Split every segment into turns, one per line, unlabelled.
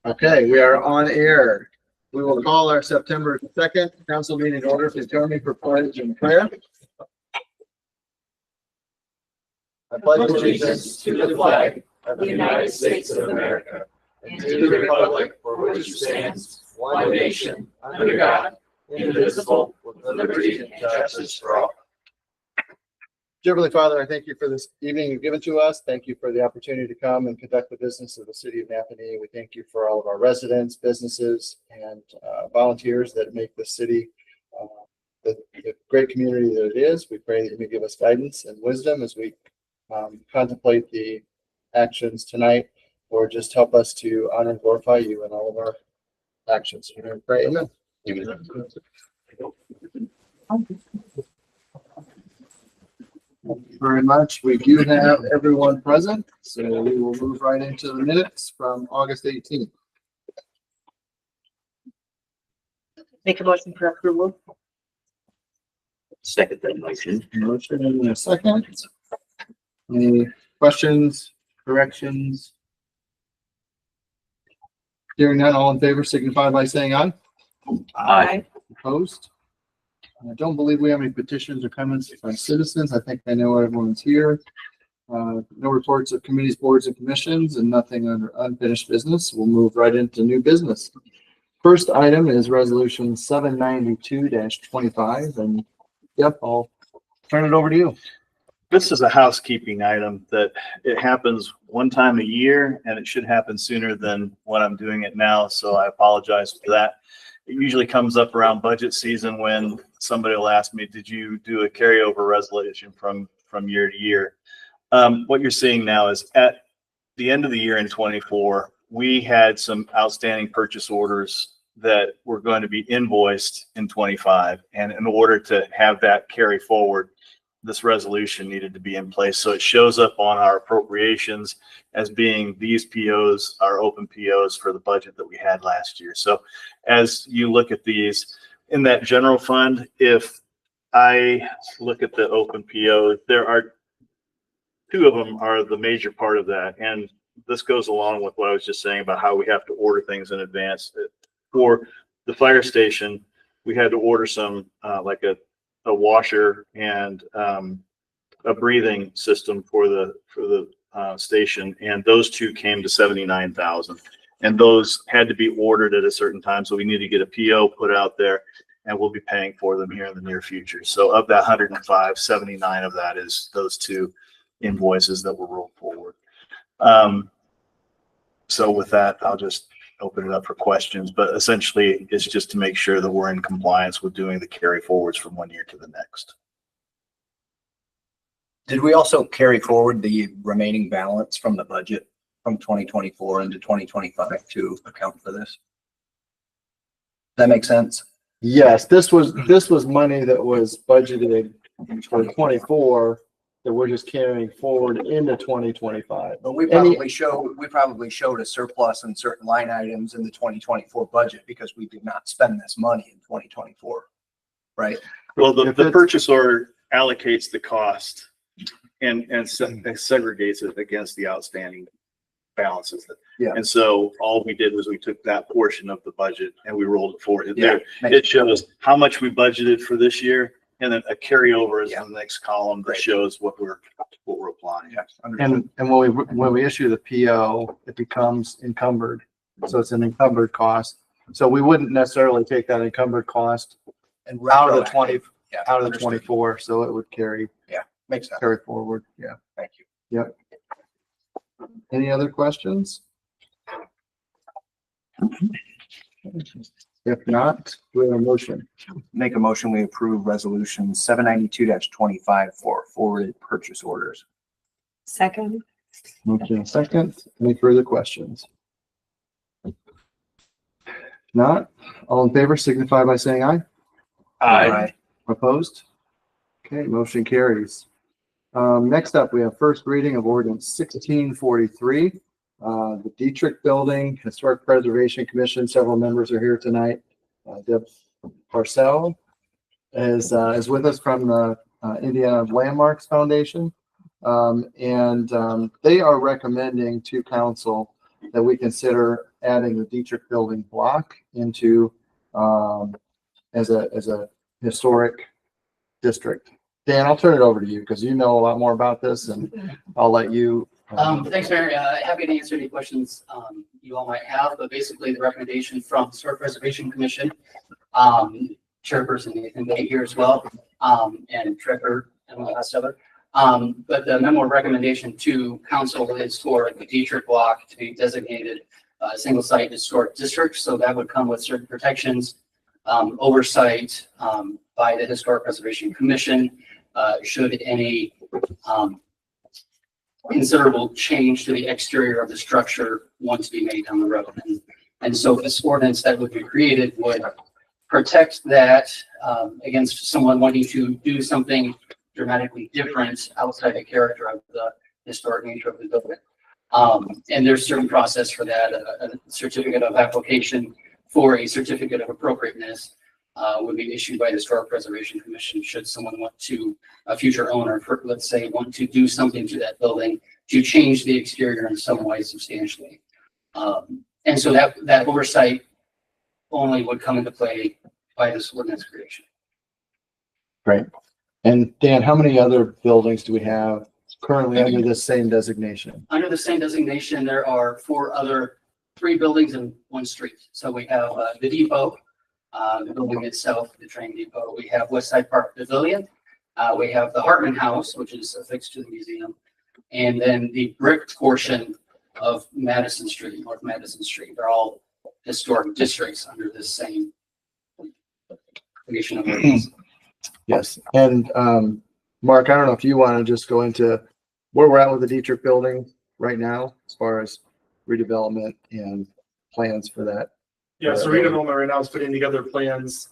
Okay, we are on air. We will call our September 2nd council meeting order. Please join me for pledge and prayer. I pledge allegiance to the flag of the United States of America and to the republic for which it stands, one nation, under God, indivisible, with liberty and justice for all. Dear Heavenly Father, I thank you for this evening you've given to us. Thank you for the opportunity to come and conduct the business of the city of Napanee. We thank you for all of our residents, businesses, and volunteers that make the city the great community that it is. We pray that you may give us guidance and wisdom as we contemplate the actions tonight, or just help us to honor and glorify you in all of our actions. We're going to pray. Amen. Thank you very much. We do have everyone present, so we will move right into the minutes from August 18th.
Make a motion for approval.
Second that motion.
Motion in a second. Any questions, corrections? Hearing none, all in favor signify by saying aye.
Aye.
Opposed? I don't believe we have any petitions or comments from citizens. I think I know everyone's here. No reports of committees, boards, and commissions, and nothing under unfinished business. We'll move right into new business. First item is resolution 792-25, and yep, I'll turn it over to you.
This is a housekeeping item that it happens one time a year, and it should happen sooner than when I'm doing it now. So I apologize for that. It usually comes up around budget season when somebody will ask me, did you do a carryover resolution from year to year? What you're seeing now is at the end of the year in 24, we had some outstanding purchase orders that were going to be invoiced in 25. And in order to have that carry forward, this resolution needed to be in place. So it shows up on our appropriations as being these POs, our open POs for the budget that we had last year. So as you look at these in that general fund, if I look at the open PO, there are two of them are the major part of that. And this goes along with what I was just saying about how we have to order things in advance. For the fire station, we had to order some like a washer and a breathing system for the station, and those two came to $79,000, and those had to be ordered at a certain time. So we need to get a PO put out there, and we'll be paying for them here in the near future. So of that 105, 79 of that is those two invoices that were rolled forward. So with that, I'll just open it up for questions, but essentially it's just to make sure that we're in compliance with doing the carry forwards from one year to the next.
Did we also carry forward the remaining balance from the budget from 2024 into 2025 to account for this? That makes sense?
Yes, this was money that was budgeted for 24 that we're just carrying forward into 2025.
But we probably showed a surplus in certain line items in the 2024 budget because we did not spend this money in 2024, right?
Well, the purchase order allocates the cost and segregates it against the outstanding balances.
Yeah.
And so all we did was we took that portion of the budget and we rolled it forward.
Yeah.
It shows how much we budgeted for this year, and then a carryover is in the next column that shows what we're applying.
Yes.
And when we issue the PO, it becomes encumbered. So it's an encumbered cost. So we wouldn't necessarily take that encumbered cost
And
out of the 20,
yeah,
out of the
understood.
24. So it would carry
Makes sense.
forward. Yeah.
Thank you.
Yep. Any other questions? If not, do we have a motion?
Make a motion, we approve resolution 792-25 for forwarded purchase orders.
Second.
Motion second. Any further questions? If not, all in favor signify by saying aye.
Aye.
Opposed? Okay, motion carries. Next up, we have first reading of ordinance 1643. The Dietrich Building Historic Preservation Commission, several members are here tonight. Deb Parcell is with us from the Indiana Landmarks Foundation.
They are recommending to council that we consider adding the Dietrich Building block into, as a historic district. Dan, I'll turn it over to you because you know a lot more about this, and I'll let you.
Thanks, Mayor. Happy to answer any questions you all might have, but basically the recommendation from Historic Preservation Commission, Chairperson Nathan Bay here as well, and Trevor and all that stuff. But the memo recommendation to council is for the Dietrich block to be designated a single site historic district. So that would come with certain protections, oversight by the Historic Preservation Commission, should any considerable change to the exterior of the structure want to be made down the road. And so this ordinance that would be created would protect that against someone wanting to do something dramatically different outside the character of the historic nature of the building. And there's certain process for that. A certificate of application for a certificate of appropriateness would be issued by the Historic Preservation Commission should someone want to, a future owner, for, let's say, want to do something to that building to change the exterior in some way substantially. And so that oversight only would come into play by this ordinance creation.
Great. And Dan, how many other buildings do we have currently under this same designation?
Under the same designation, there are 3 buildings in 1 street. So we have the depot, the building itself, the train depot. We have Westside Park Pavilion. We have the Hartman House, which is affixed to the museum. And then the brick portion of Madison Street, North Madison Street. They're all historic districts under this same creation of ordinance.
Yes. And Mark, I don't know if you want to just go into where we're at with the Dietrich building right now, as far as redevelopment and plans for that.
Yeah, so redevelopment right now is putting together plans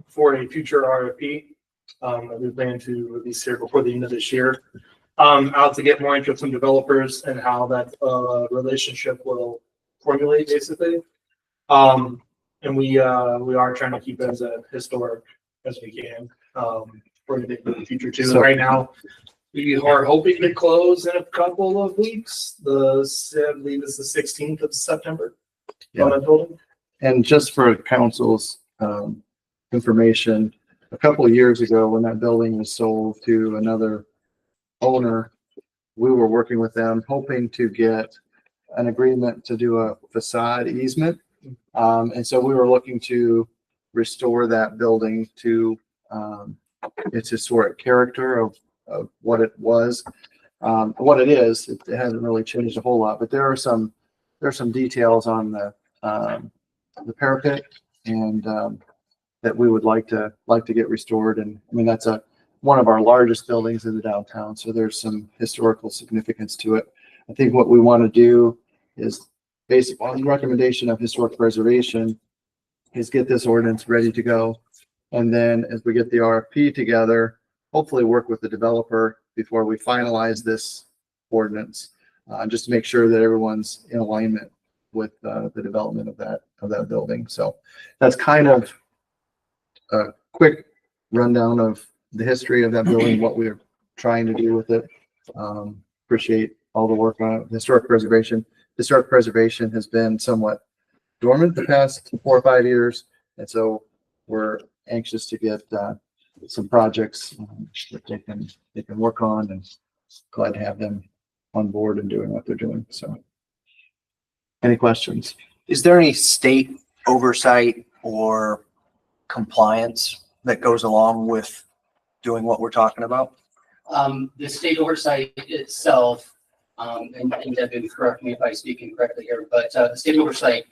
for a future RFP that we plan to release here before the end of this year. Out to get more interest from developers and how that relationship will formulate, basically. And we are trying to keep it as a historic as we can for the future too.
So,
right now, we are hoping to close in a couple of weeks. I believe it's the 16th of September.
Yeah.
On that building.
And just for council's information, a couple of years ago, when that building was sold to another owner, we were working with them, hoping to get an agreement to do a facade easement. And so we were looking to restore that building to its historic character of what it was. What it is, it hasn't really changed a whole lot, but there's some details on the parapet and that we would like to get restored. And I mean, that's one of our largest buildings in the downtown, so there's some historical significance to it. I think what we want to do is, based on the recommendation of Historic Preservation, is get this ordinance ready to go. And then as we get the RFP together, hopefully work with the developer before we finalize this ordinance, just to make sure that everyone's in alignment with the development of that building. So that's kind of a quick rundown of the history of that building, what we're trying to do with it. Appreciate all the work on it. Historic Preservation. Historic Preservation has been somewhat dormant the past 4 or 5 years. And so we're anxious to get some projects that they can work on, and glad to have them on board and doing what they're doing. So any questions?
Is there any state oversight or compliance that goes along with doing what we're talking about?
The state oversight itself, and Devin, correct me if I speak incorrectly here, but the state oversight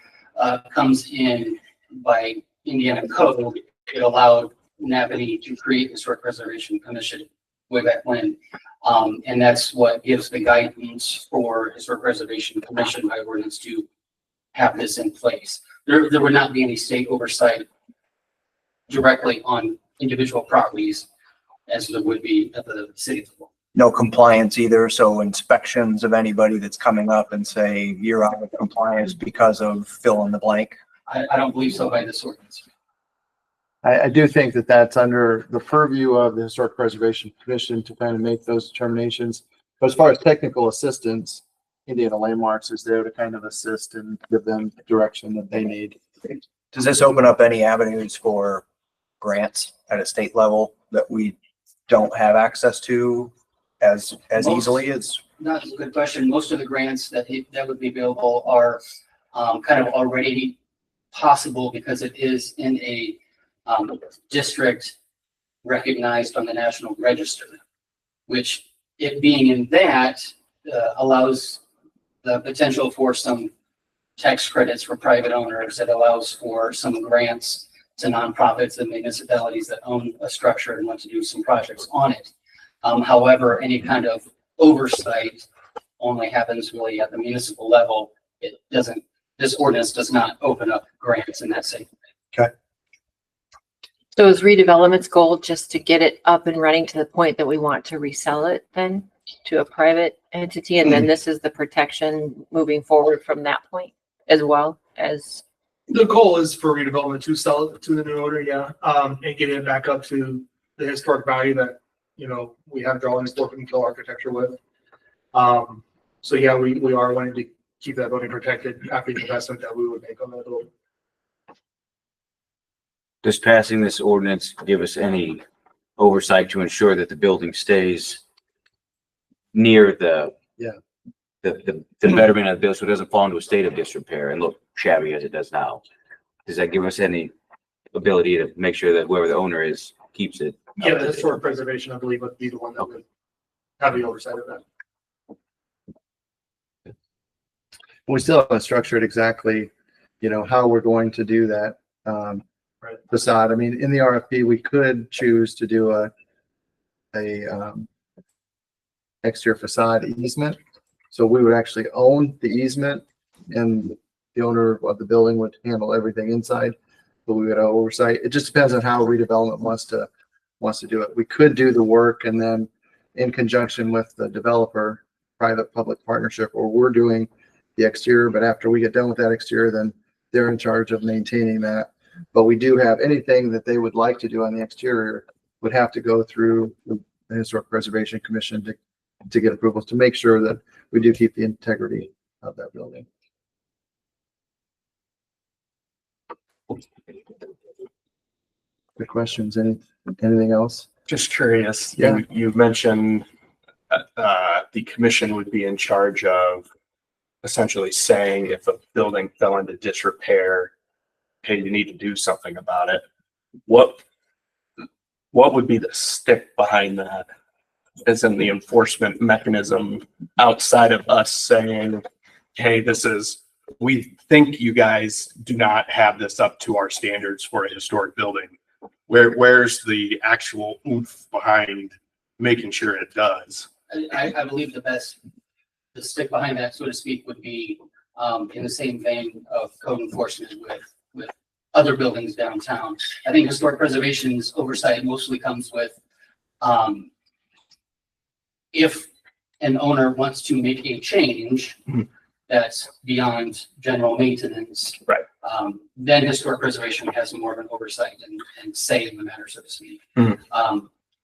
comes in by Indiana code. It allowed NAPNY to create the Historic Preservation Commission way back when. And that's what gives the guidance for Historic Preservation Commission by ordinance to have this in place. There would not be any state oversight directly on individual properties as there would be at the city level.
No compliance either, so inspections of anybody that's coming up and say, you're out of compliance because of fill in the blank?
I don't believe so by this ordinance.
I do think that that's under the purview of the Historic Preservation Commission to kind of make those determinations. But as far as technical assistance, Indiana Landmarks is there to kind of assist and give them direction that they need.
Does this open up any avenues for grants at a state level that we don't have access to as easily as?
That's a good question. Most of the grants that would be available are kind of already possible because it is in a district recognized on the National Register, which it being in that allows the potential for some tax credits for private owners. It allows for some grants to nonprofits and municipalities that own a structure and want to do some projects on it. However, any kind of oversight only happens really at the municipal level. It doesn't, this ordinance does not open up grants in that same way.
So is redevelopment's goal just to get it up and running to the point that we want to resell it then to a private entity? And then this is the protection moving forward from that point as well as?
The goal is for redevelopment to sell it to the new owner, yeah, and getting it back up to the historic value that, you know, we have drawings working until architecture with. So yeah, we are wanting to keep that building protected after the investment that we would make on that building.
Does passing this ordinance give us any oversight to ensure that the building stays near the betterment of the building, so it doesn't fall into a state of disrepair and look shabby as it does now? Does that give us any ability to make sure that whoever the owner is keeps it?
Yeah, the historic preservation, I believe, would be the one that would have the oversight of that.
We still haven't structured exactly, you know, how we're going to do that facade. I mean, in the RFP, we could choose to do a exterior facade easement. So we would actually own the easement and the owner of the building would handle everything inside, but we would have oversight. It just depends on how redevelopment wants to do it. We could do the work and then in conjunction with the developer, private-public partnership, or we're doing the exterior, but after we get done with that exterior, then they're in charge of maintaining that. But we do have anything that they would like to do on the exterior would have to go through the Historic Preservation Commission to get approvals to make sure that we do keep the integrity of that building. Good questions. Anything else?
Just curious.
Yeah.
You mentioned the commission would be in charge of essentially saying if a building fell into disrepair, hey, you need to do something about it. What would be the stick behind that? As in the enforcement mechanism outside of us saying, hey, we think you guys do not have this up to our standards for a historic building. Where's the actual oomph behind making sure it does?
I believe the stick behind that, so to speak, would be in the same vein of code enforcement with other buildings downtown. I think historic preservation's oversight mostly comes with if an owner wants to make a change that's beyond general maintenance,
right?
Then historic preservation has more of an oversight and say in the matter, so to speak. And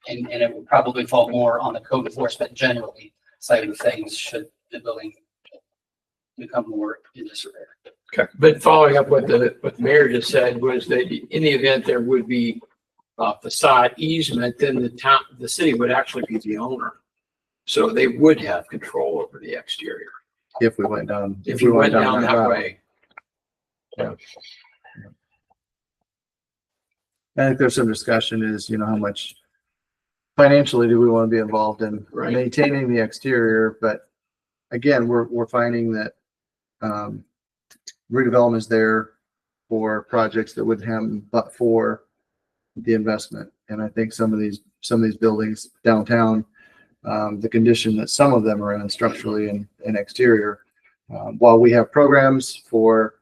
it would probably fall more on the code enforcement generally side of things should the building become more in disrepair.
Okay.
But following up what the mayor just said was that in the event there would be a facade easement, then the city would actually be the owner. So they would have control over the exterior.
If we went down.
If you went down that
route.
way.
Yeah. I think there's some discussion is, you know, how much financially do we want to be involved in maintaining the exterior? But again, we're finding that redevelopment is there for projects that wouldn't happen but for the investment. And I think some of these buildings downtown, the condition that some of them are in structurally and exterior, while we have programs for,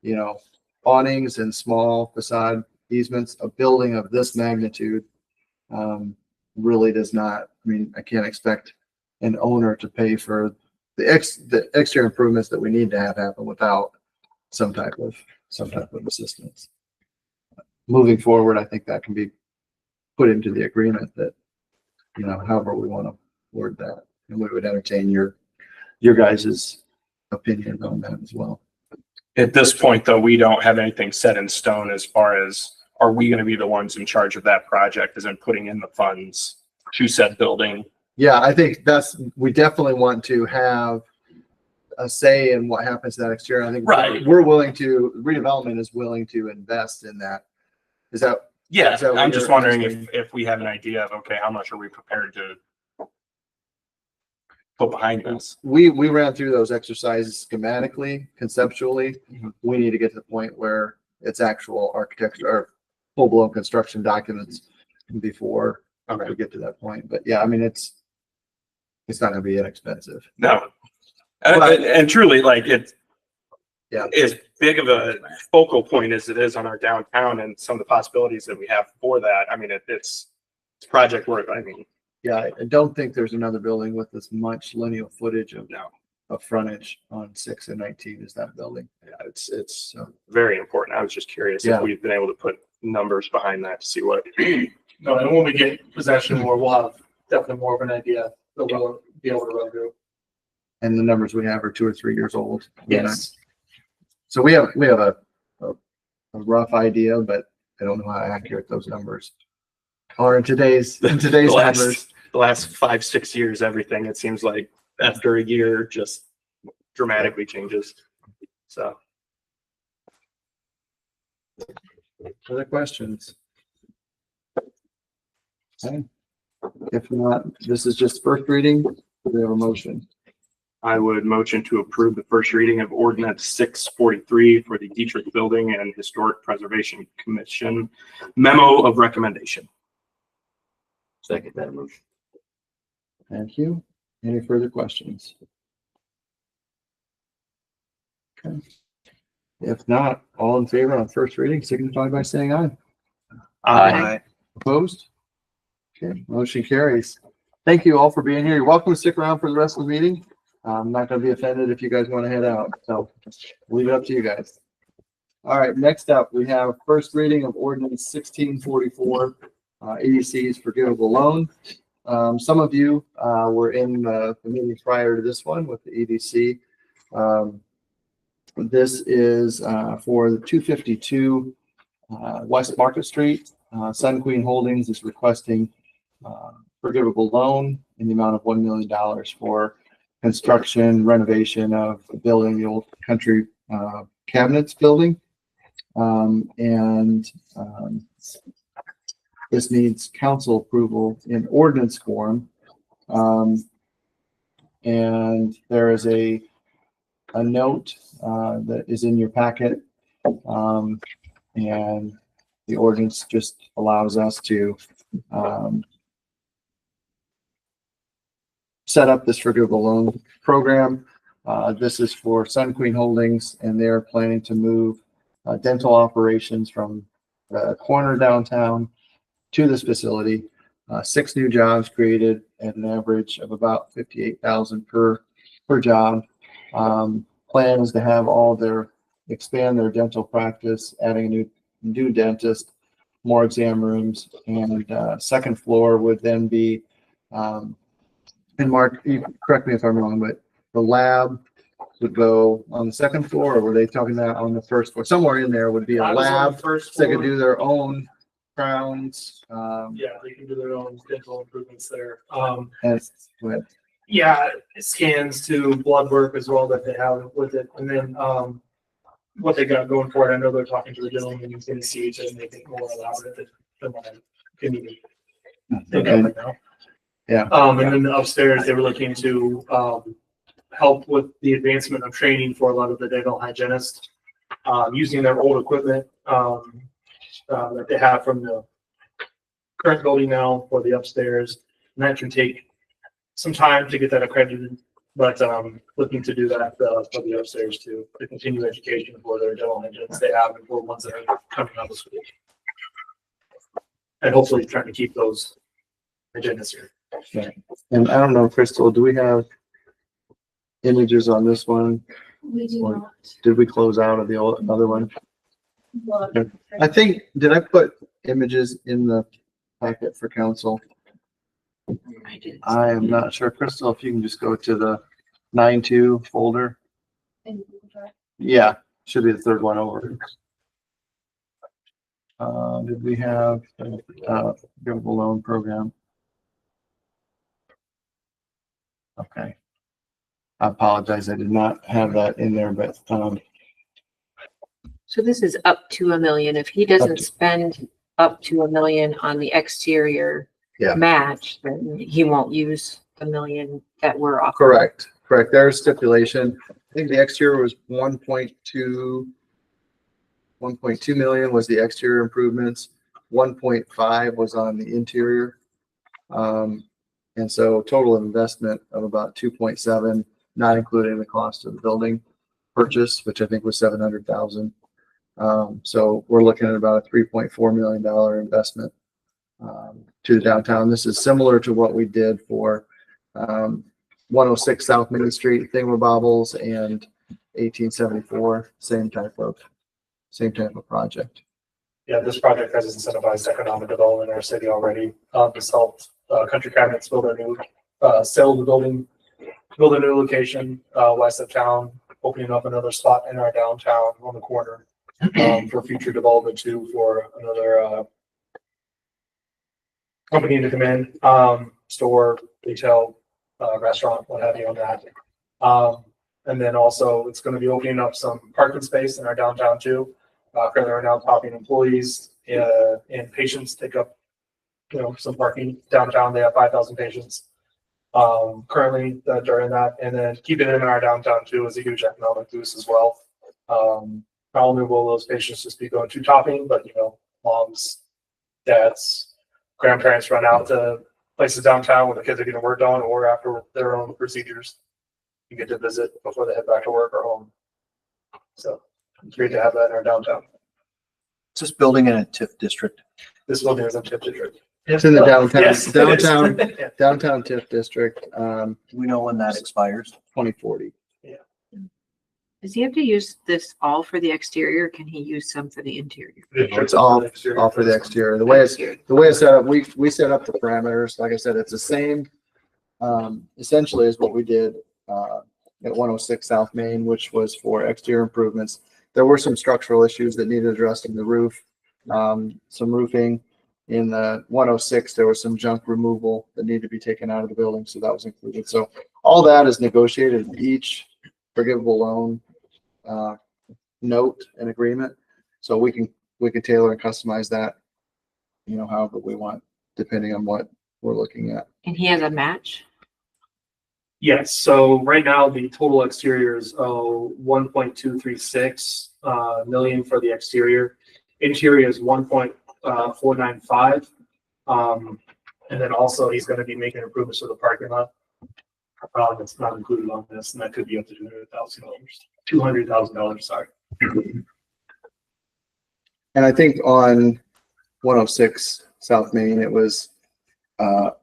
you know, awnings and small facade easements, a building of this magnitude really does not. I mean, I can't expect an owner to pay for the exterior improvements that we need to have happen without some type of assistance. moving forward, I think that can be put into the agreement that, you know, however we want to word that. And we would entertain your guys' opinion on that as well.
At this point, though, we don't have anything set in stone as far as, are we going to be the ones in charge of that project, as in putting in the funds to said building?
Yeah, I think we definitely want to have a say in what happens to that exterior. I think
Right.
redevelopment is willing to invest in that. Is that?
Yeah,
Is that what
I'm just
you're
wondering
asking?
if we have an idea of, okay, how much are we prepared to put behind this?
We ran through those exercises schematically, conceptually.
Mhm.
We need to get to the point where it's actual architecture or full-blown construction documents before
Okay.
we get to that point. But yeah, I mean, it's not gonna be inexpensive.
No. And truly, like, it's
Yeah.
as big of a focal point as it is on our downtown and some of the possibilities that we have for that. I mean, it's project work. I mean,
Yeah, I don't think there's another building with as much lineal footage of
no,
frontage on 6 and 19 as that building.
yeah, it's
So,
very important. I was just curious
Yeah.
if we've been able to put numbers behind that to see what.
No, and when we get possession more, we'll have definitely more of an idea that we'll be able to run through.
and the numbers we have are 2 or 3 years old.
Yes.
So we have a rough idea, but I don't know how accurate those numbers are in today's
The last-
numbers.
The last 5-6 years, everything, it seems like after a year, just dramatically changes. So.
Other questions? Okay. If not, this is just first reading. We have a motion.
I would motion to approve the first reading of ordinance 643 for the Dietrich Building and Historic Preservation Commission memo of recommendation.
Second that motion.
Thank you. Any further questions? Okay. If not, all in favor on first reading signify by saying aye.
Aye.
Opposed? Okay, motion carries. Thank you all for being here. You're welcome to stick around for the rest of the meeting. I'm not going to be offended if you guys want to head out. So leave it up to you guys. All right, next up, we have first reading of ordinance 1644, EDC's forgivable loan. Some of you were in the meeting prior to this one with the EDC. This is for the 252 West Market Street. Sun Queen Holdings is requesting forgivable loan in the amount of $1 million for construction renovation of the building, the old country cabinets building. This needs council approval in ordinance form. And there is a note that is in your packet. And the ordinance just allows us to set up this forgivable loan program. This is for Sun Queen Holdings, and they're planning to move dental operations from the corner downtown to this facility. 6 new jobs created at an average of about $58,000 per job. Plan is to have expand their dental practice, adding a new dentist, more exam rooms, and second floor would then be, and Mark, you correct me if I'm wrong, but the lab would go on the second floor, or were they talking that on the first floor? Somewhere in there would be a
I was on the
lab,
first
so they could
floor.
do their own crowns.
Yeah, they can do their own dental improvements there.
And with
Yeah, scans to blood work as well that they have with it. And then, what they got going for it, I know they're talking to the gentleman who's in CH and they think more elaborate than what I can even think of right now.
Yeah.
And then upstairs, they were looking to, help with the advancement of training for a lot of the dental hygienists, using their old equipment, that they have from the current building now for the upstairs. And that can take some time to get that accredited, but looking to do that for the upstairs too, to continue education for their dental hygienists they have and for ones that are coming out of school. And hopefully trying to keep those hygienists here.
And I don't know, Crystal, do we have images on this one?
We do
Or
not.
did we close out of the other one? I think, did I put images in the packet for council?
I didn't.
I am not sure. Crystal, if you can just go to the 9-2 folder. Yeah, should be the third one over. Did we have, forgivable loan program? Okay. I apologize. I did not have that in there, but,
So this is up to $1 million. If he doesn't spend up to $1 million on the exterior
Yeah.
match, then he won't use the $1 million that we're offering.
correct, correct. There's stipulation. I think the exterior was 1.2 million was the exterior improvements. 1.5 was on the interior. And so total investment of about 2.7, not including the cost of the building purchase, which I think was 700,000. So we're looking at about a $3.4 million investment to the downtown. This is similar to what we did for 106 South Main Street, Thingamabobbles, and 1874, same type of project.
Yeah, this project has incentivized economic development in our city already. This helped Country Cabinets build a new, sell the building, build a new location west of town, opening up another spot in our downtown on the corner for future development too, for another company to come in, store, retail, restaurant, what have you on that. And then also it's going to be opening up some parking space in our downtown too. Currently right now, topping employees and patients take up, some parking downtown. They have 5,000 patients currently during that. And then keeping it in our downtown too is a huge economic boost as well. Not only will those patients just be going to topping, but moms, dads, grandparents run out to places downtown where the kids are getting worked on or after their own procedures. You get to visit before they head back to work or home. So it's great to have that in our downtown.
Is this building in a TIF district?
This building is in TIF district.
It's in the downtown,
Yes, it is.
downtown, downtown TIF district,
Do we know when that expires?
2040.
Does he have to use this all for the exterior? Or can he use some for the interior?
It's all for the exterior. The way it's set up, we set up the parameters. Like I said, it's the same, essentially is what we did, at 106 South Main, which was for exterior improvements. There were some structural issues that needed addressing the roof, some roofing. In the 106, there was some junk removal that needed to be taken out of the building, so that was included. So all that is negotiated in each forgivable loan note and agreement. So we can tailor and customize that, however we want, depending on what we're looking at.
And he has a match?
Yes, so right now the total exterior is 1.236 million for the exterior. Interior is 1.495. And then also he's going to be making improvements to the parking lot. It's not included on this, and that could be up to $200,000, sorry.
And I think on 106 South Main, it was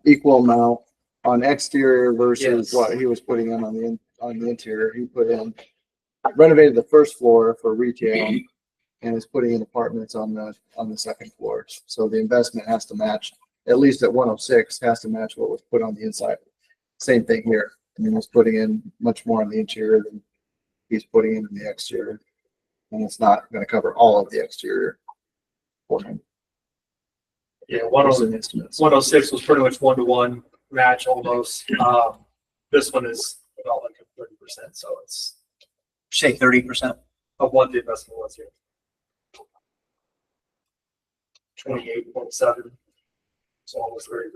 equal amount on exterior versus
Yes.
what he was putting in on the interior. He put in, renovated the first floor for retail and is putting in apartments on the second floor. So the investment has to match, at least at 106, has to match what was put on the inside. Same thing here. I mean, he's putting in much more on the interior than he's putting in the exterior. And it's not going to cover all of the exterior for him.
Yeah,
Those are the estimates.
106 was pretty much 1-to-1 match almost. This one is about like a 30%, so it's
Say 30%?
of what the investment was here. 28.7, so almost 30%.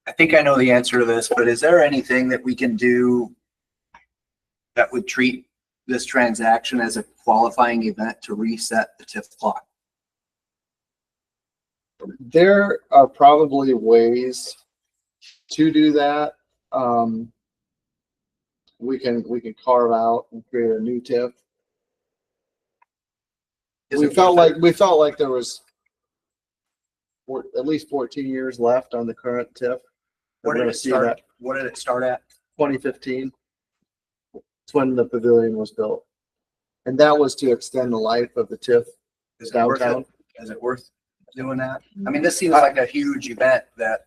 I think I know the answer to this, but is there anything that we can do that would treat this transaction as a qualifying event to reset the TIF clock?
There are probably ways to do that. We can carve out and create a new TIF. We felt like there was at least 14 years left on the current TIF.
What did it start? What did it start at?
2015. It's when the pavilion was built. And that was to extend the life of the TIF
Is it worth
downtown.
it? Is it worth doing that? I mean, this seems like a huge event that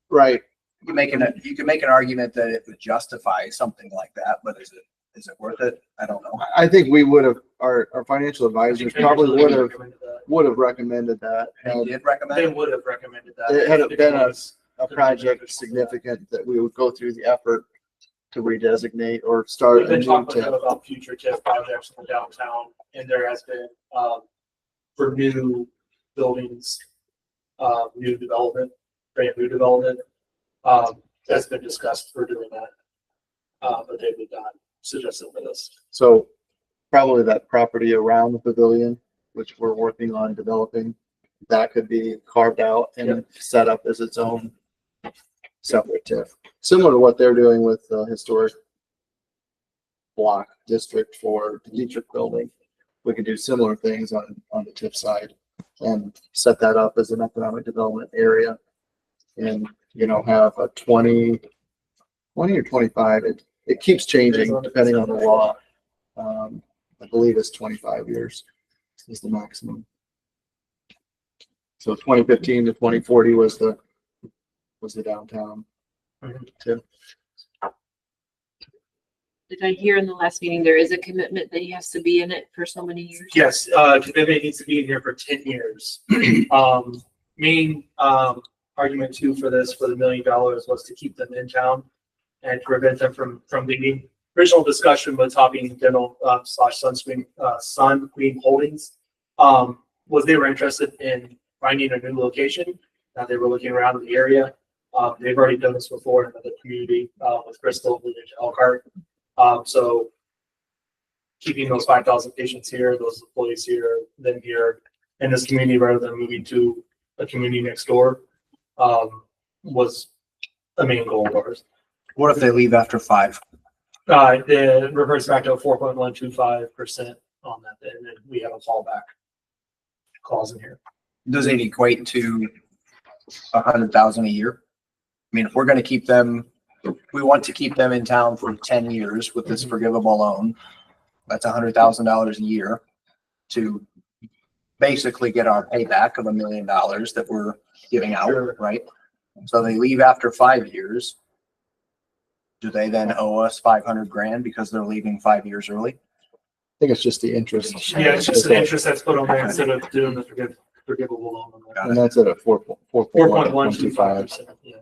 Right.
you can make an argument that it would justify something like that, but is it worth it? I don't know.
I think we would have, our financial advisors probably
Recommended that.
would have recommended that.
They
And
did recommend
They
it.
would have recommended that.
It had
if it
been
was-
a project significant that we would go through the effort to redesignate or start
We've
a
been
new
talking with them
TIF.
about future TIF projects in the downtown, and there has been, for new buildings, new development, brand new development, that's been discussed for doing that. But they would not suggest it for this.
So probably that property around the pavilion, which we're working on developing, that could be carved out and set up as its own separate TIF. Similar to what they're doing with the historic block district for the Dietrich building. We could do similar things on the TIF side and set that up as an economic development area. And, you know, have a 20 or 25, it keeps changing depending on the law. I believe it's 25 years is the maximum. So 2015 to 2040 was the downtown TIF.
Did I hear in the last meeting, there is a commitment that he has to be in it for so many years?
Yes, commitment needs to be in here for 10 years. Main, argument too for this, for the $1 million was to keep them in town and prevent them from leaving. Original discussion with Topping Dental, slash Sun Queen Holdings, was they were interested in finding a new location. They were looking around in the area. They've already done this before in another community, with Crystal, moving to Elkhart. So keeping those 5,000 patients here, those employees here, them here in this community rather than moving to a community next door, was a main goal of ours.
What if they leave after 5?
It reverts back to a 4.125% on that, and then we have a fallback clause in here.
Does it equate to 100,000 a year? I mean, if we're gonna keep them, we want to keep them in town for 10 years with this forgivable loan. That's $100,000 a year to basically get our payback of $1 million that we're giving out,
Sure.
right? So they leave after 5 years. Do they then owe us 500 grand because they're leaving 5 years early?
I think it's just the interest.
Yeah, it's just the interest that's put on there instead of doing the forgivable loan. on that.
And that's at a 4.125.
4.125%, yeah.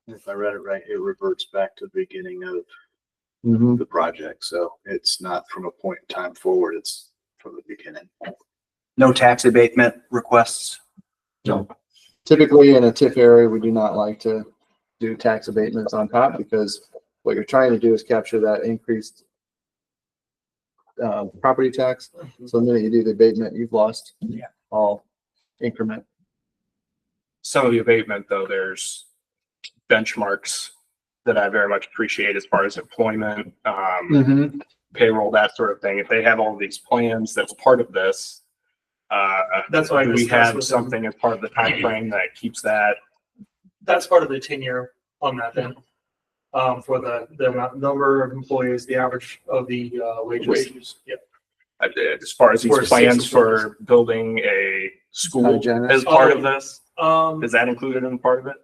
If I read it right, it reverts back to the beginning of
Mhm.
the project. So it's not from a point in time forward, it's from the beginning.
No tax abatement requests?
Typically in a TIF area, we do not like to do tax abatements on top because what you're trying to do is capture that increased property tax. So the minute you do the abatement, you've lost all increment.
Some of the abatement, though, there's benchmarks that I very much appreciate as far as employment, payroll, that sort of thing. If they have all of these plans that's part of this,
That's why I
do we
discussed
have
with them.
something as part of the time frame that keeps that?
That's part of the tenure on that then. For the number of employees, the average of the wages. Yep.
As far as
For
these plans
six
for building a school
Hygienist.
as part of this,
Um,
is that included in part of it?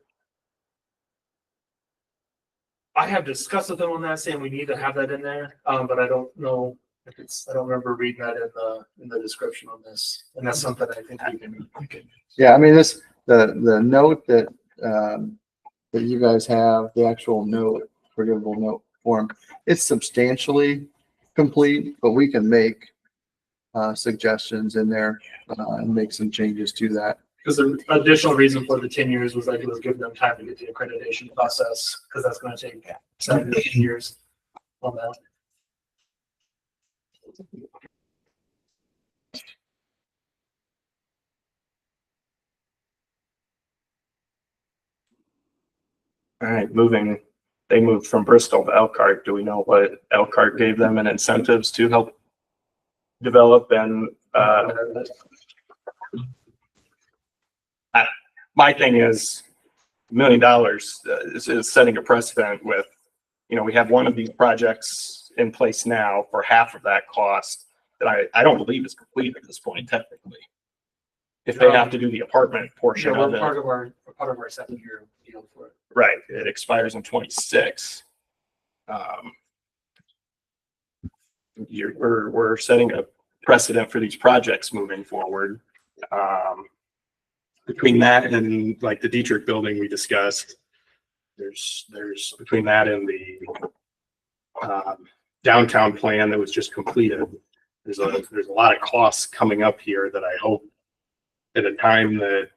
I have discussed with them on that, saying we need to have that in there, but I don't know if it's, I don't remember reading that in the description on this. And that's something I think we can.
Yeah, I mean, the note that you guys have, the actual note, forgivable note form, it's substantially complete, but we can make suggestions in there and make some changes to that.
Because the additional reason for the 10 years was that it was giving them time to get the accreditation process, because that's going to take 7 to 8 years on that.
All right, they moved from Bristol to Elkhart. Do we know what Elkhart gave them in incentives to help develop and, my thing is $1 million is setting a precedent with, we have one of these projects in place now for half of that cost that I don't believe is complete at this point technically. If they have to do the apartment
Yeah,
portion of
we're
it,
part of our 7-year deal for it.
right, it expires in 26. We're setting a precedent for these projects moving forward. Between that and like the Dietrich building we discussed, there's between that and the downtown plan that was just completed, there's a lot of costs coming up here that I hope at a time that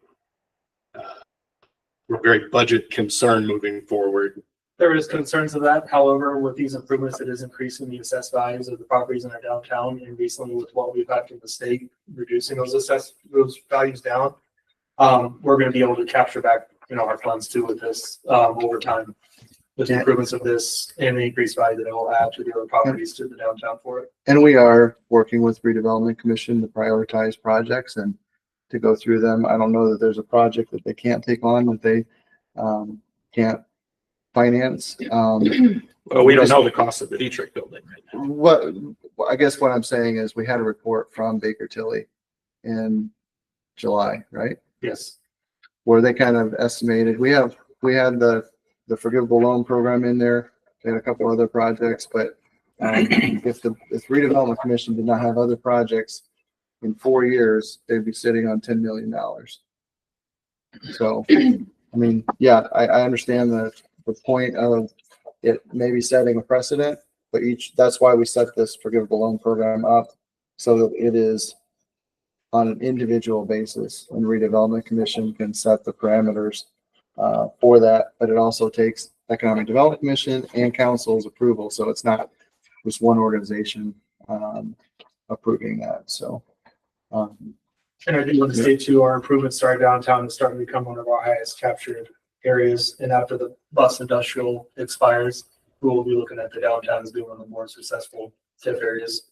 we're very budget concerned moving forward.
There is concerns of that. However, with these improvements, it is increasing the assessed values of the properties in our downtown, and recently with what we've got from the state, reducing those values down. We're going to be able to capture back, our funds too with this, over time. With the improvements of this and the increased value that it will add to the other properties to the downtown for it.
And we are working with redevelopment commission to prioritize projects and to go through them. I don't know that there's a project that they can't take on that they can't finance.
Well, we don't know the cost of the Dietrich building right now.
I guess what I'm saying is we had a report from Baker Tilly in July, right?
Yes.
Where they kind of estimated, we had the forgivable loan program in there. They had a couple other projects, but if the redevelopment commission did not have other projects in 4 years, they'd be sitting on $10 million. So, I mean, yeah, I understand the point of it maybe setting a precedent, but that's why we set this forgivable loan program up so that it is on an individual basis, and redevelopment commission can set the parameters for that, but it also takes economic development commission and council's approval. So it's not just one organization approving that. So,
And I do want to say too, our improvements to our downtown is starting to become one of our highest captured areas. And after the bus industrial expires, we will be looking at the downtown as being one of the more successful TIF areas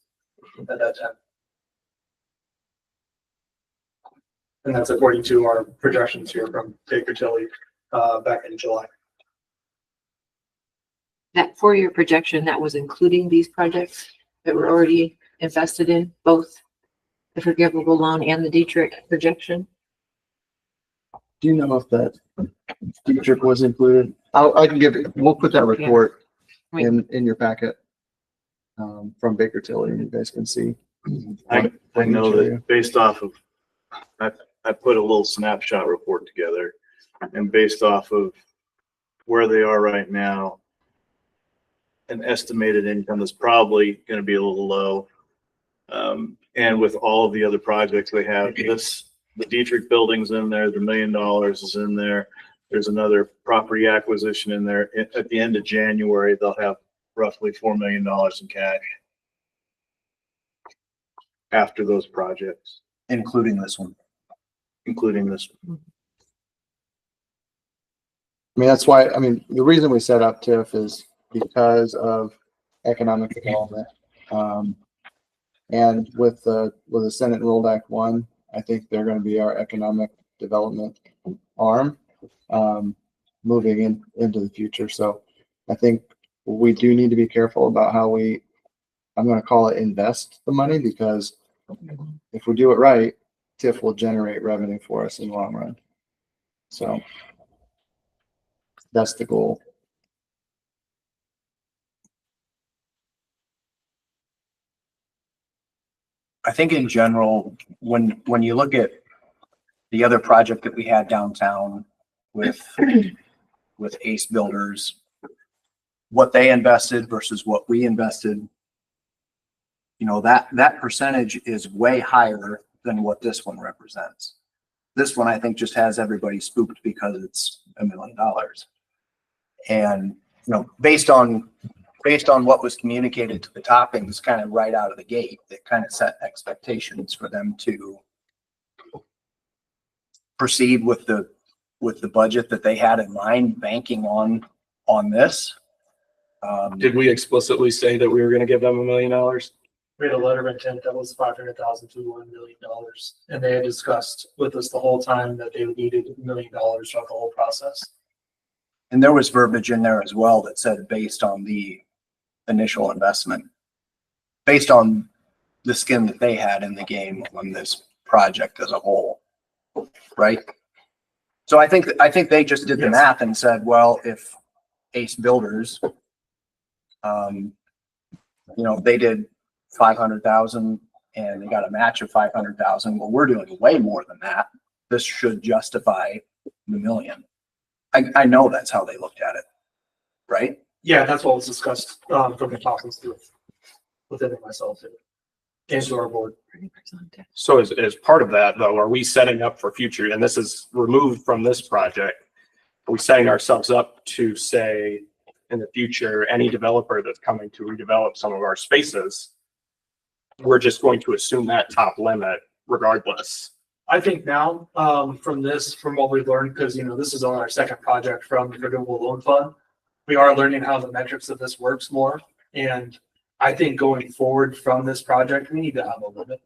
at that time. And that's according to our projections here from Baker Tilly back in July.
That 4-year projection, that was including these projects that were already invested in, both the forgivable loan and the Dietrich projection.
do you know if that Dietrich was included? I can give it, we'll put that report in your packet from Baker Tilly, and you guys can see.
I know that based off of, I put a little snapshot report together, and based off of where they are right now, an estimated income is probably going to be a little low. And with all of the other projects they have, the Dietrich building's in there, the $1 million is in there. There's another property acquisition in there. At the end of January, they'll have roughly $4 million in cash after those projects,
including this one.
including this one.
I mean, that's why, I mean, the reason we set up TIF is because of economic development. And with the Senate Enrolled Act 1, I think they're going to be our economic development arm moving into the future. So I think we do need to be careful about how I'm going to call it invest the money, because if we do it right, TIF will generate revenue for us in the long run. So that's the goal.
I think in general, when you look at the other project that we had downtown with Ace Builders, what they invested versus what we invested, you know, that percentage is way higher than what this one represents. This one, I think, just has everybody spooked because it's $1 million. And, you know, based on what was communicated to the Toppings kind of right out of the gate, that kind of set expectations for them to proceed with the budget that they had in mind, banking on this.
Did we explicitly say that we were going to give them $1 million?
We had a letter of intent that was $500,000 to $1 million. And they had discussed with us the whole time that they needed $1 million throughout the whole process.
And there was verbiage in there as well that said based on the initial investment based on the skin that they had in the game on this project as a whole, right? So I think they just did the math and said, well, if Ace Builders, they did 500,000 and they got a match of 500,000. Well, we're doing way more than that. This should justify the million. I know that's how they looked at it, right?
Yeah, that's what was discussed, from the talks within it myself and to our board.
So as part of that though, are we setting up for future, and this is removed from this project, are we setting ourselves up to say in the future, any developer that's coming to redevelop some of our spaces, we're just going to assume that top limit regardless?
I think now, from what we've learned, because, this is on our second project from the Forgivable Loan Fund, we are learning how the metrics of this works more. And I think going forward from this project, we need to have a limit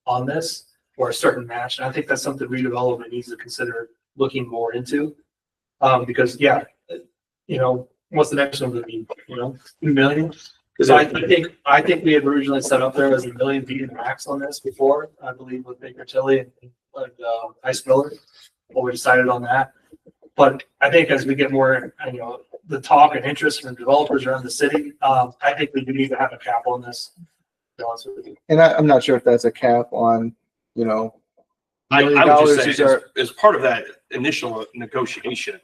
on this or a certain match. And I think that's something redevelopment needs to consider looking more into. Because what's the next number be? 2 million? So I think we had originally set up there as $1 million be the max on this before, I believe with Baker Tilly and Ice Miller, what we decided on that. But I think as we get more, the talk and interest from developers around the city, I think we do need to have a cap on this. To be honest with you.
And I'm not sure if that's a cap on,
I
$1
would
million
just
is
say
our-
as part of that initial negotiation,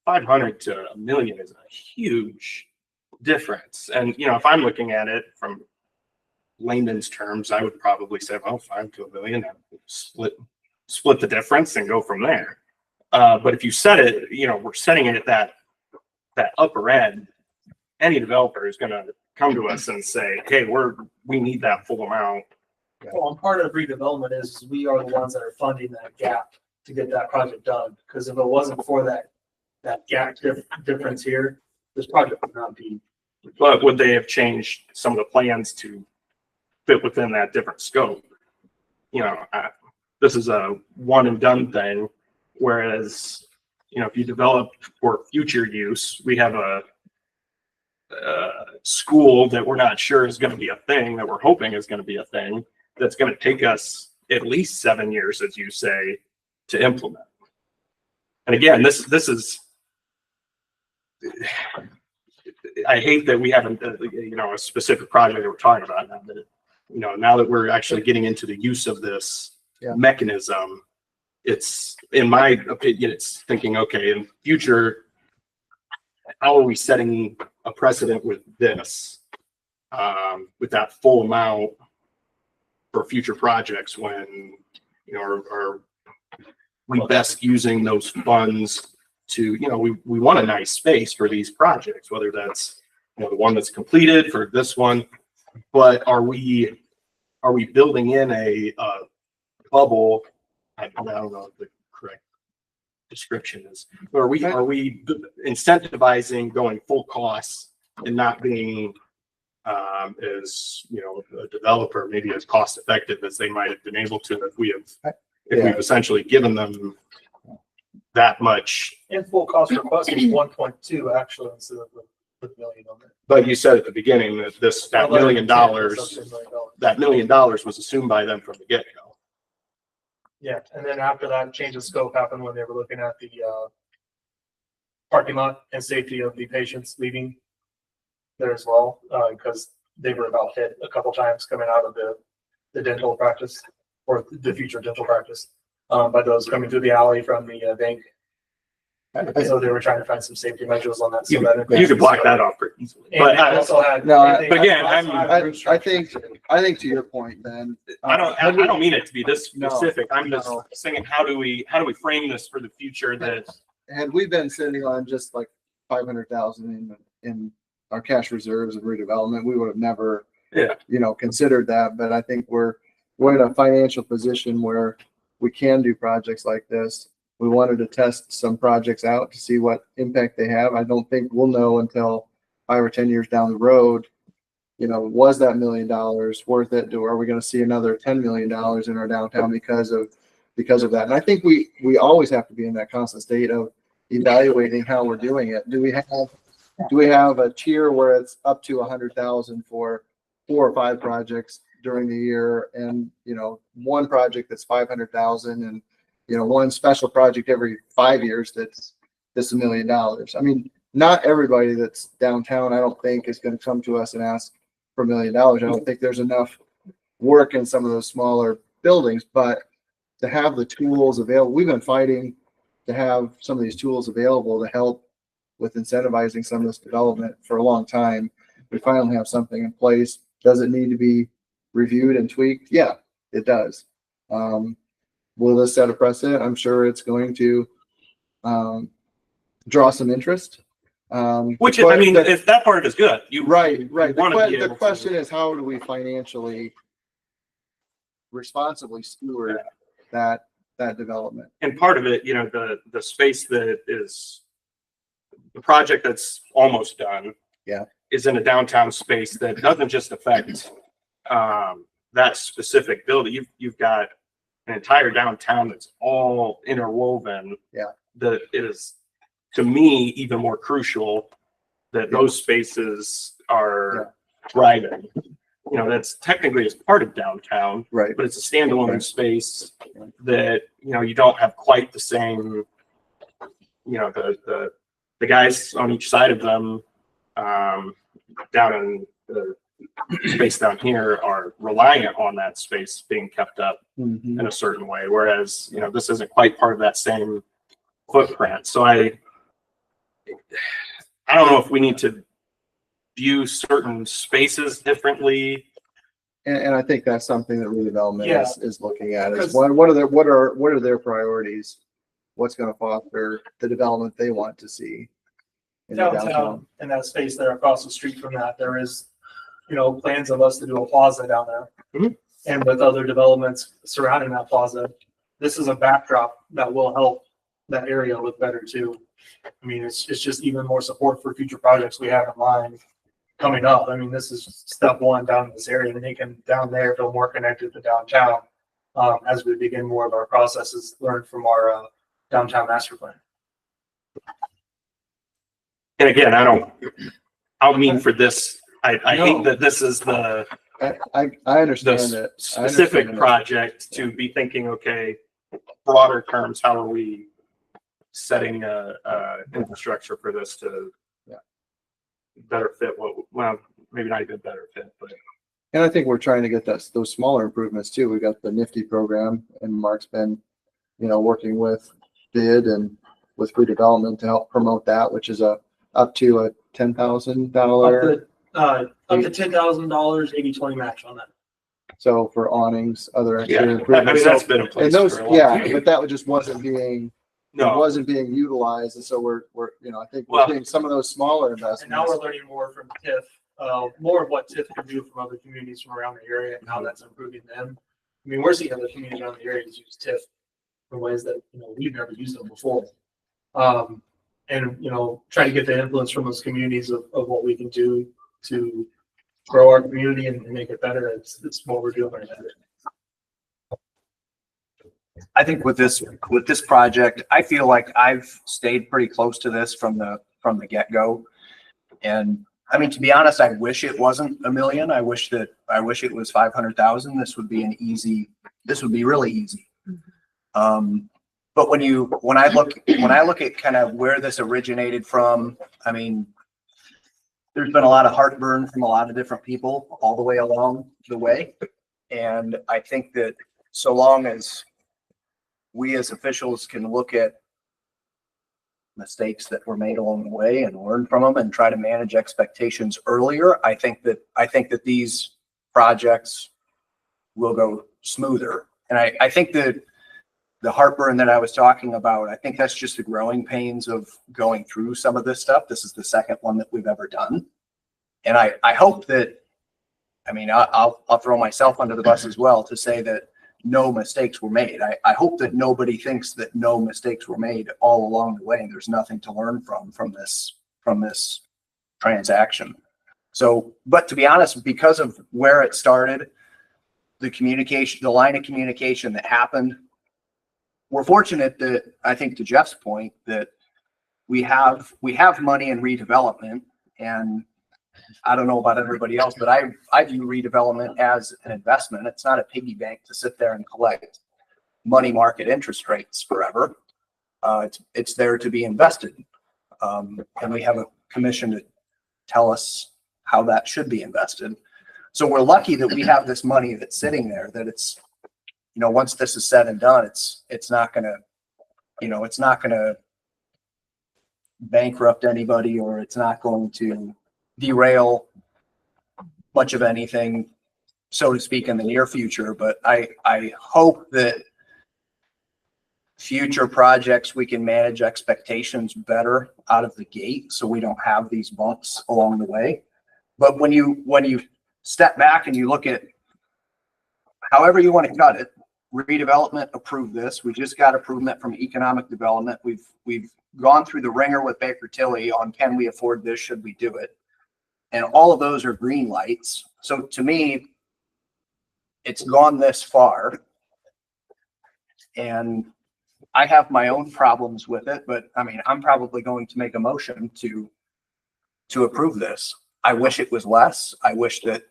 500 to $1 million is a huge difference. And, if I'm looking at it from layman's terms, I would probably say, well, 5 to $1 million, split the difference and go from there. But if you set it, we're setting it at that upper end, any developer is going to come to us and say, hey, we need that full amount.
Well, and part of redevelopment is we are the ones that are funding that gap to get that project done. Because if it wasn't for that gap difference here, this project would not be.
But would they have changed some of the plans to fit within that different scope? This is a one and done thing. Whereas, if you develop for future use, we have a school that we're not sure is going to be a thing, that we're hoping is going to be a thing, that's going to take us at least 7 years, as you say, to implement. And again, this is, I hate that we haven't, a specific project that we're talking about now that, now that we're actually getting into the use of this mechanism, it's, in my opinion, it's thinking, okay, in future, how are we setting a precedent with this, with that full amount for future projects when, are we best using those funds to, we want a nice space for these projects, whether that's, the one that's completed for this one, but are we building in a bubble? I don't know what the correct description is. But are we incentivizing going full costs and not being as a developer maybe as cost effective as they might have been able to if we've essentially given them that much.
And full cost request is 1.2 actually instead of the million on it.
But you said at the beginning that that $1 million, that $1 million was assumed by them from the get-go.
Yeah, and then after that, change of scope happened when they were looking at the parking lot and safety of the patients leaving there as well, because they were about hit a couple times coming out of the dental practice or the future dental practice by those coming through the alley from the bank. So they were trying to find some safety measures on that. So
You could block that off pretty easily.
But I also had.
No,
but again,
I think to your point, Ben.
I don't mean it to be this
No,
specific. I'm just
no.
saying, how do we frame this for the future that
Had we been sitting on just like 500,000 in our cash reserves and redevelopment, we would have never, considered that. But I think we're in a financial position where we can do projects like this. We wanted to test some projects out to see what impact they have. I don't think we'll know until 5 or 10 years down the road, was that $1 million worth it? Are we going to see another $10 million in our downtown because of that? And I think we always have to be in that constant state of evaluating how we're doing it. Do we have do we have a tier where it's up to 100,000 for 4 or 5 projects during the year, and one project that's 500,000, and one special project every 5 years that's $1 million. I mean, not everybody that's downtown, I don't think, is going to come to us and ask for $1 million. I don't think there's enough work in some of those smaller buildings, but to have the tools available, we've been fighting to have some of these tools available to help with incentivizing some of this development for a long time. We finally have something in place. Does it need to be reviewed and tweaked? Yeah, it does. Will this set a precedent? I'm sure it's going to draw some interest.
Which is, I mean, if that part is good,
right. The
want to
question is, how do we financially responsibly steward that development?
And part of it, the space that is the project that's almost done.
Yeah.
Is in a downtown space that doesn't just affect that specific building. You've got an entire downtown that's all interwoven.
Yeah.
That is, to me, even more crucial that those spaces are thriving. That's technically as part of downtown,
Right.
but it's a standalone space that, you don't have quite the same, the guys on each side of them, down in the space down here are reliant on that space being kept up
Mhm.
in a certain way. Whereas, this isn't quite part of that same footprint. So I don't know if we need to view certain spaces differently.
And I think that's something that redevelopment
Yeah.
is looking at, is
Because-
what are their priorities? What's going to foster the development they want to see in the
Downtown, in that space there across the street from that, there is, plans of us to do a plaza down there.
Mhm.
And with other developments surrounding that plaza, this is a backdrop that will help that area look better too. I mean, it's just even more support for future projects we have in mind coming up. I mean, this is step one down in this area, and they can down there feel more connected to downtown as we begin more of our processes, learn from our downtown master plan.
And again, I don't mean for this, I
No.
think that this is the
I understand
the
it.
specific project to be thinking, okay, broader terms, how are we setting infrastructure for this to better fit well, maybe not even better fit, but.
And I think we're trying to get those smaller improvements too. We got the Nifty program, and Mark's been, working with BID and with redevelopment to help promote that, which is up to a $10,000.
Up to $10,000, 80/20 match on that.
So for awnings, other extra
I mean,
improvements.
that's been in
And
place
those,
for a long time.
but that just wasn't being,
No,
utilized. And so we're, I think we're
Well-
seeing some of those smaller
And now
investments.
we're learning more from TIF, more of what TIF can do from other communities from around the area and how that's improving them. I mean, we're seeing other communities around the area use TIF in ways that, we've never used them before. And, try to get the influence from those communities of what we can do to grow our community and make it better. It's what we're doing right now.
I think with this project, I feel like I've stayed pretty close to this from the get-go. And I mean, to be honest, I wish it wasn't $1 million. I wish it was 500,000. This would be really easy. But when I look at kind of where this originated from, I mean, there's been a lot of heartburn from a lot of different people all the way along the way. And I think that so long as we as officials can look at mistakes that were made along the way and learn from them and try to manage expectations earlier, I think that these projects will go smoother. And I think that the heartburn that I was talking about, I think that's just the growing pains of going through some of this stuff. This is the second one that we've ever done. And I hope that, I mean, I'll throw myself under the bus as well to say that no mistakes were made. I hope that nobody thinks that no mistakes were made all along the way and there's nothing to learn from this transaction. So, but to be honest, because of where it started, the line of communication that happened, we're fortunate that, I think to Jeff's point, that we have money in redevelopment, and I don't know about everybody else, but I view redevelopment as an investment. It's not a piggy bank to sit there and collect money market interest rates forever. It's there to be invested. And we have a commission to tell us how that should be invested. So we're lucky that we have this money that's sitting there, that it's, once this is said and done, it's not gonna bankrupt anybody, or it's not going to derail much of anything, so to speak, in the near future. But I hope that future projects, we can manage expectations better out of the gate, so we don't have these bumps along the way. But when you step back and you look at however you want to cut it, redevelopment approved this. We just got approval from economic development. We've gone through the ringer with Baker Tilly on, can we afford this? Should we do it? And all of those are green lights. So to me, it's gone this far. And I have my own problems with it, but I mean, I'm probably going to make a motion to approve this. I wish it was less. I wish that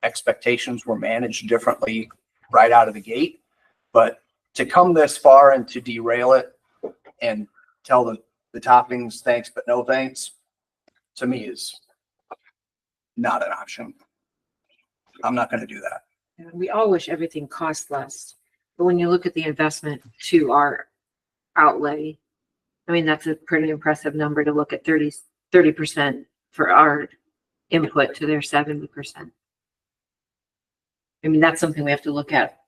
expectations were managed differently right out of the gate, but to come this far and to derail it and tell the toppings thanks but no thanks, to me is not an option. I'm not going to do that.
We all wish everything costs less, but when you look at the investment to our outlay, I mean, that's a pretty impressive number to look at 30% for our input to their 70%. I mean, that's something we have to look at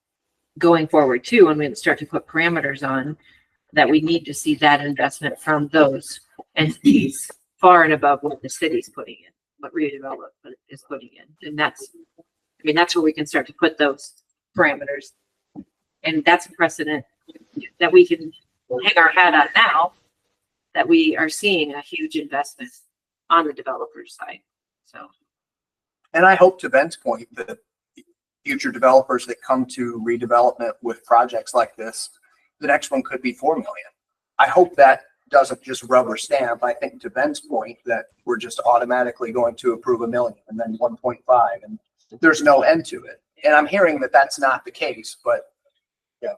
going forward too, when we start to put parameters on that. We need to see that investment from those entities far and above what the city's putting in, what redevelopment is putting in. And that's where we can start to put those parameters. And that's a precedent that we can hang our hat on now, that we are seeing a huge investment on the developer's side. So,
and I hope, to Ben's point, that future developers that come to redevelopment with projects like this, the next one could be 4 million. I hope that doesn't just rubber stamp. I think, to Ben's point, that we're just automatically going to approve 1 million and then 1.5, and there's no end to it. And I'm hearing that that's not the case, but yeah,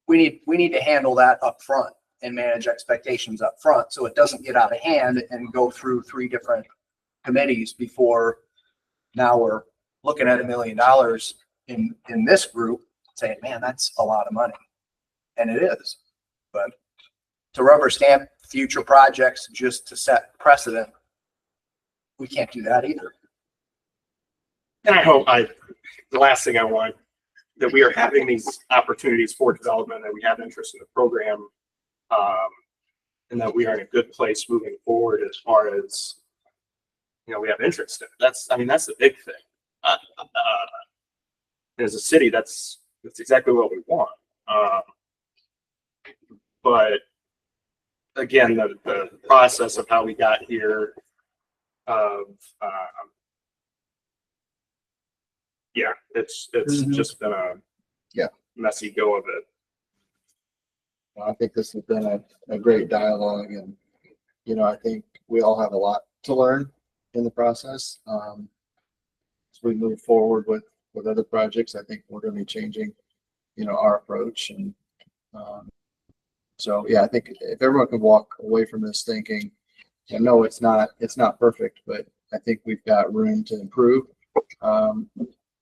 we need to handle that up front and manage expectations up front, so it doesn't get out of hand and go through 3 different committees before now we're looking at $1 million in this group saying, man, that's a lot of money. And it is. But to rubber stamp future projects just to set precedent, we can't do that either.
And I hope the last thing I want, that we are having these opportunities for development, that we have interest in the program, and that we are in a good place moving forward as far as, we have interest in it. That's the big thing. As a city, that's exactly what we want. But again, the process of how we got here, it's just been a messy go of it.
I think this has been a great dialogue, and, I think we all have a lot to learn in the process. As we move forward with other projects, I think we're going to be changing, our approach. And so, I think if everyone can walk away from this thinking, no, it's not perfect, but I think we've got room to improve. But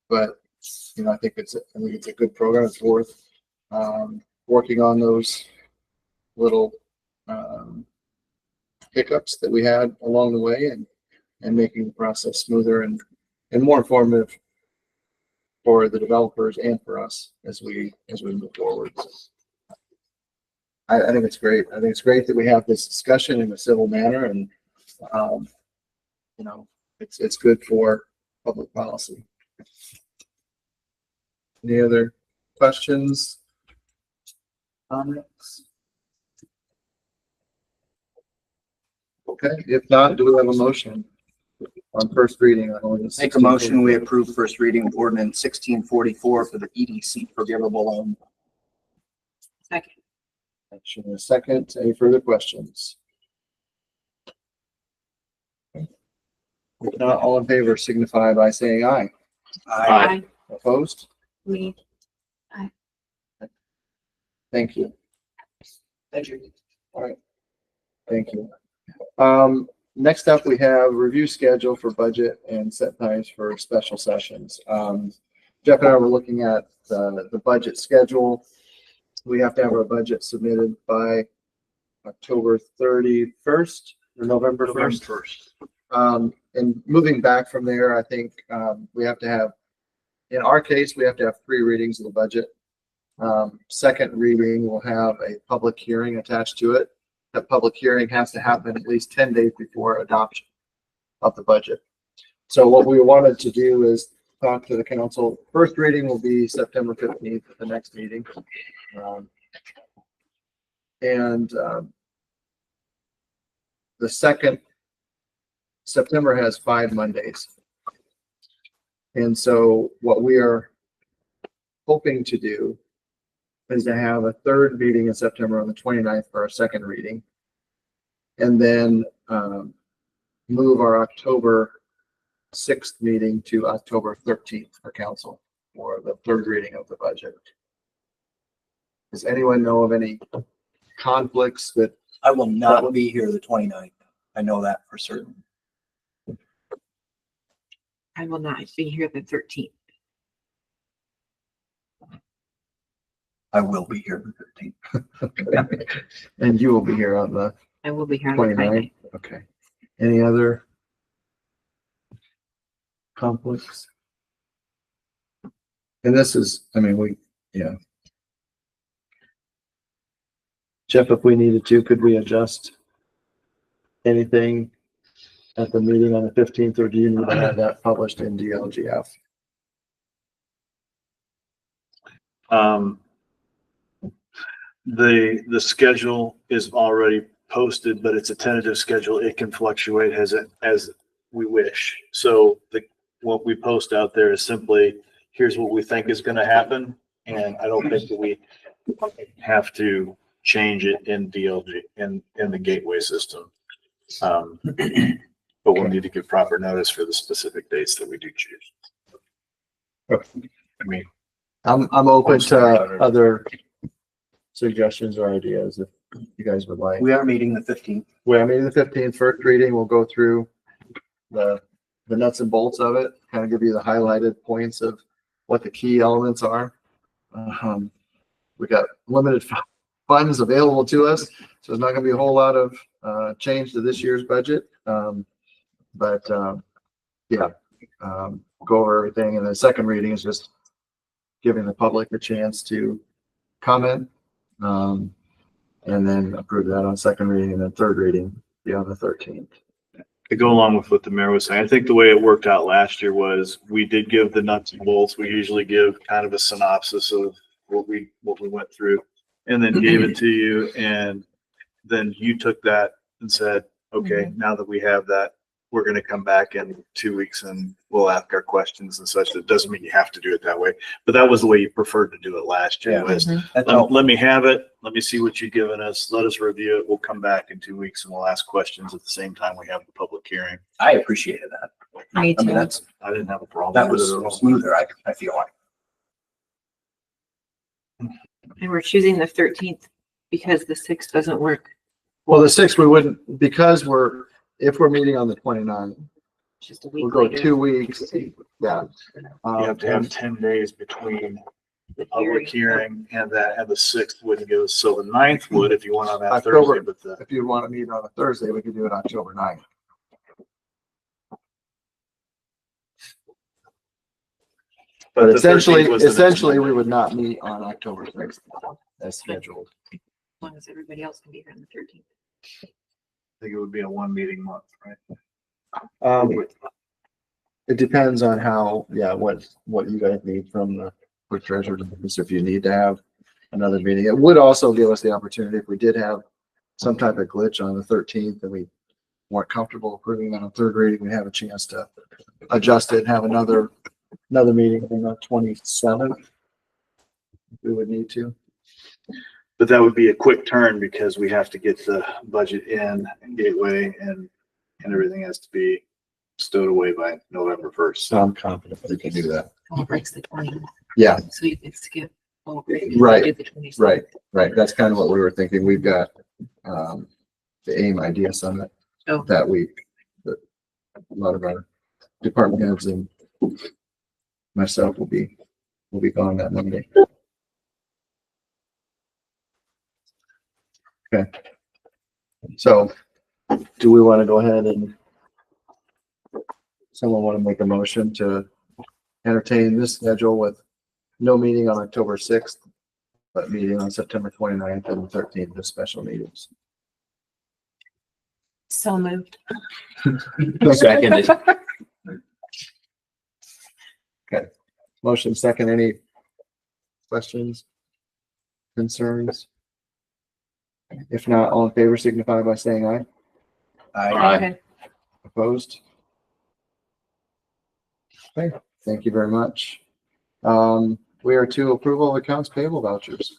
I think it's a good program. It's worth working on those little hiccups that we had along the way, and making the process smoother and more informative for the developers and for us as we move forward. I think it's great. I think it's great that we have this discussion in a civil manner, and it's good for public policy. Any other questions? Comments? Okay, if not, do we have a motion on first reading on ordinance?
Make a motion, we approve first reading of ordinance 1644 for the EDC forgivable loan.
second.
Action in a second. Any further questions? not, all in favor signify by saying aye.
Aye.
Opposed?
Me.
Thank you.
Thank you.
Thank you. Next up, we have review schedule for budget and set times for special sessions. Jeff and I were looking at the budget schedule. We have to have our budget submitted by October 31st or November 1st. And moving back from there, I think we have to have, in our case, we have to have 3 readings of the budget. Second reading will have a public hearing attached to it. That public hearing has to happen at least 10 days before adoption of the budget. So what we wanted to do is talk to the council. First reading will be September 15th at the next meeting. The second, September has 5 Mondays. And so what we are hoping to do is to have a third meeting in September on the 29th for our second reading. And then move our October 6th meeting to October 13th for council for the third reading of the budget. Does anyone know of any conflicts that?
I will not be here the 29th. I know that for certain.
I will not be here the 13th.
I will be here the 13th.
And you will be here on the
I will be here on the
29th?
29th.
Okay. Any other conflicts? And this is, I mean, yeah. Jeff, if we needed to, could we adjust anything at the meeting on the 15th, or do you need to have that published in DLGF?
The schedule is already posted, but it's a tentative schedule. It can fluctuate as we wish. So what we post out there is simply, here's what we think is going to happen. And I don't think that we have to change it in DLG in the gateway system. But we'll need to give proper notice for the specific dates that we do choose. I mean,
I'm open to other suggestions or ideas if you guys would like.
We are meeting the 15th.
We are meeting the 15th, first reading. We'll go through the nuts and bolts of it, kind of give you the highlighted points of what the key elements are. We got limited funds available to us, so there's not going to be a whole lot of change to this year's budget. Go over everything. And the second reading is just giving the public a chance to comment, and then approve that on second reading, and then third reading be on the 13th.
to go along with what the mayor was saying, I think the way it worked out last year was we did give the nuts and bolts. We usually give kind of a synopsis of what we went through and then gave it to you. And then you took that and said, okay, now that we have that, we're going to come back in 2 weeks and we'll ask our questions and such. That doesn't mean you have to do it that way, but that was the way you preferred to do it last year.
Yeah.
Was
That's all.
let me have it. Let me see what you've given us. Let us review it. We'll come back in 2 weeks and we'll ask questions at the same time we have the public hearing.
I appreciated that.
Me
I mean,
too.
I didn't have a problem
that
with
was
it at all.
smoother, I feel like.
And we're choosing the 13th because the 6th doesn't work.
Well, the 6th, we wouldn't, because if we're meeting on the 29th,
Just a week
we'll go
later.
2 weeks. Yeah.
You have to have 10 days between the public hearing and the 6th wouldn't give us, so the 9th would if you went on that
October.
Thursday, but
If you want to meet on a Thursday, we could do it October 9th. But
the 13th
essentially,
was the next
we
Monday.
would not meet on October 6th as scheduled.
As long as everybody else can be here on the 13th.
I think it would be a 1 meeting month, right?
It depends on how, what you guys need from the clerk treasurer's office, if you need to have another meeting. It would also give us the opportunity, if we did have some type of glitch on the 13th and we weren't comfortable approving on a third reading, we have a chance to adjust it and have another meeting on the 27th. If we would need to.
But that would be a quick turn because we have to get the budget in and gateway and everything has to be stowed away by November 1st.
So I'm confident we can do that.
Fall breaks the 20th,
Yeah,
so you could skip fall break.
Right,
Do the 27th.
right, right. That's kind of what we were thinking. We've got, the AIM Idea Summit
Oh.
that week. But a lot of our department heads and myself will be gone that Monday. Okay. So do we want to go ahead and someone want to make a motion to entertain this schedule with no meeting on October 6th, but meeting on September 29th and 13th as special meetings?
So moved.
Seconded.
Motion second. Any questions? Concerns? If not, all in favor signify by saying aye.
I,
Okay.
Opposed? Okay, thank you very much. We are to approval of accounts payable vouchers.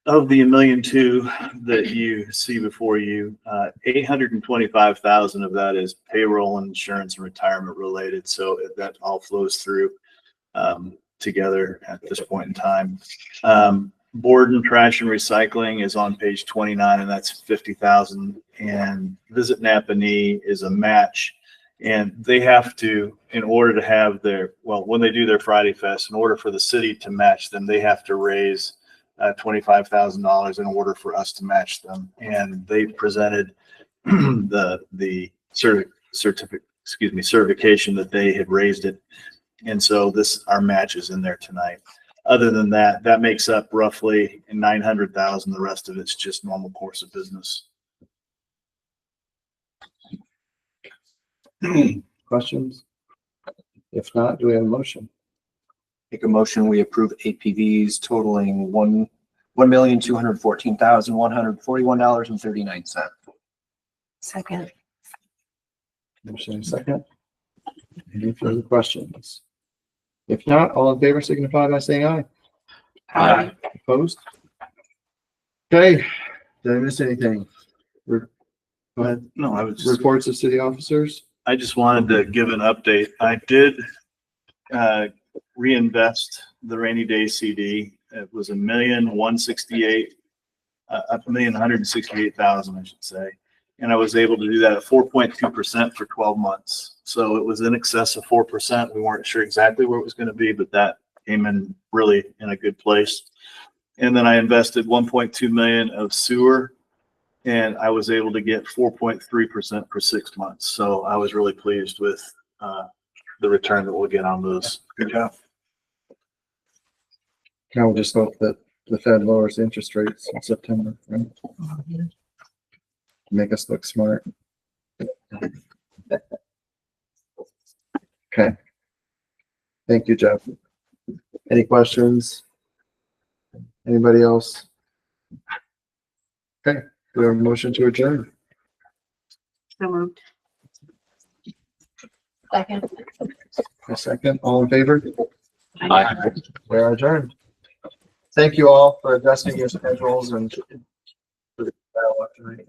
Of the 1,000,002 that you see before you, 825,000 of that is payroll and insurance and retirement related. So that all flows through together at this point in time. Board and trash and recycling is on page 29, and that's 50,000. And Visit Napanee is a match, and they have to, in order to have their, well, when they do their Friday Fest, in order for the city to match them, they have to raise $25,000 in order for us to match them. And they presented the certification that they had raised it. And so our match is in there tonight. Other than that, that makes up roughly 900,000. The rest of it's just normal course of business.
Questions? If not, do we have a motion?
make a motion, we approve APVs totaling $1,214,141.39.
Second.
Motion and second. Any further questions? If not, all in favor signify by saying aye.
Aye.
Opposed? Okay, did I miss anything? Go ahead.
No, I was just,
Reports of city officers?
I just wanted to give an update. I did reinvest the rainy day CD. It was $1,168,000, I should say. And I was able to do that at 4.2% for 12 months. So it was in excess of 4%. We weren't sure exactly where it was going to be, but that came in really in a good place. And then I invested 1.2 million of sewer, and I was able to get 4.3% for 6 months. So I was really pleased with the return that we'll get on those. Good job.
Now we'll just hope that the Fed lowers interest rates in September, right? Make us look smart. Okay. Thank you, Jeff. Any questions? Anybody else? Okay, we have a motion to adjourn.
So moved. Second.
A second, all in favor?
Aye.
We are adjourned. Thank you all for adjusting your schedules and for the dialogue tonight.